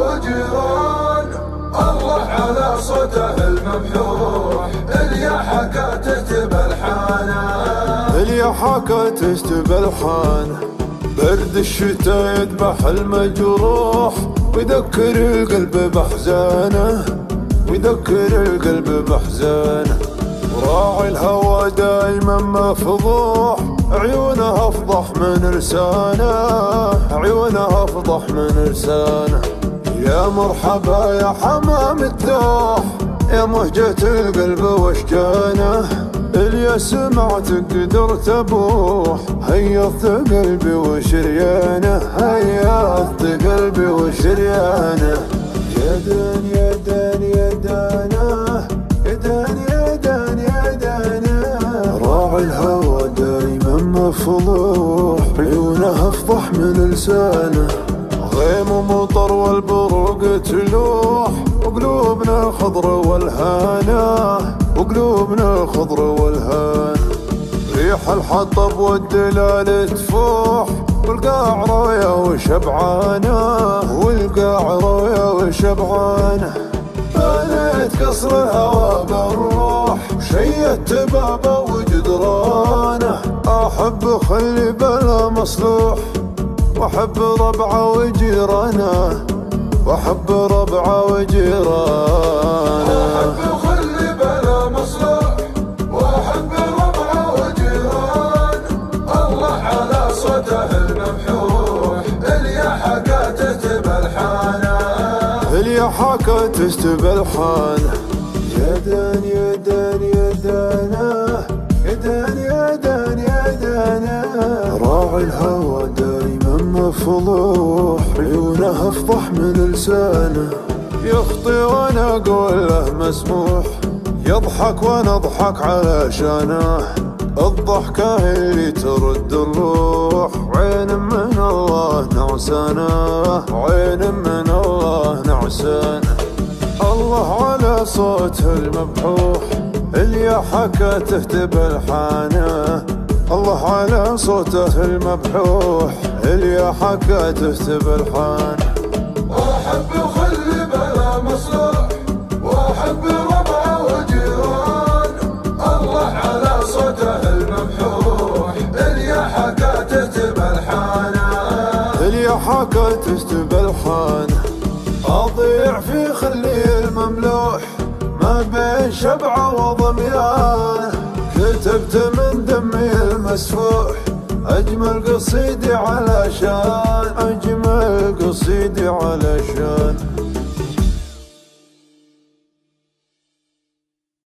وجيران، الله على صوته الممحوح، الياحة كاتت بألحانه، الياحة كاتت بألحانه. برد الشتا يذبح المجروح، ويذكر القلب بأحزانه، ويذكر القلب بأحزانه. وراعي الهوى دايما مفضوح، عيونه افضح من لسانه، عيونه افضح من لسانه. يا مرحبا يا حمام الدوح، يا مهجة القلب واشجانه. الياس ما تقدر تبوح، هيضت قلبي وشريانه، هيضت قلبي وشريانه. يا دان يا دان يا دانه، يا دان يا دان يا دانه. راعي الهوى دايما مفضوح، عيونه افضح من لسانه. غيم ومطر والبروق تلوح، وقلوبنا خضر والهانه، وقلوبنا خضر والهانه. ريح الحطب والدلال تفوح، والقاع رويا وشبعانه، والقاع رويا وشبعانه. بنيت قصر الهوى بالروح، وشيدت بابه وجدرانه. احب خلي بلا مصلوح، واحب ربعه وجيرانه، واحب ربعه وجيرانه. احب خلي بلا مصلوح، واحب ربعه وجيرانه. الله على صوته الممحوح، الياحة كاتت بألحانه، الياحة كاتت بألحانه. يا دان يا دان يا دانه، يا دان يا دان يا دانه. راعي الهوى دايما مفضوح، عيونه افضح من لسانه. يخطي وانا اقول له مسموح، يضحك وانا اضحك علشانه. الضحكة اللي ترد الروح، عين من الله نعسانه، عين من الله نعسانه. الله على صوته المبحوح، الياحة كاتت بألحانه. الله على صوته المبحوح، الياحة كاتت بألحانه. واحب خلي بلا مصلوح، واحب ربعه وجيران. الله على صوته الممحوح، الياحة كاتت بألحانه، الياحة كاتت بألحانه. اضيع في خلي المملوح، ما بين شبعه وضميانه. كتبت من دمي المسفوح، أجمل قصيدي علشان، أجمل قصيدي علشان.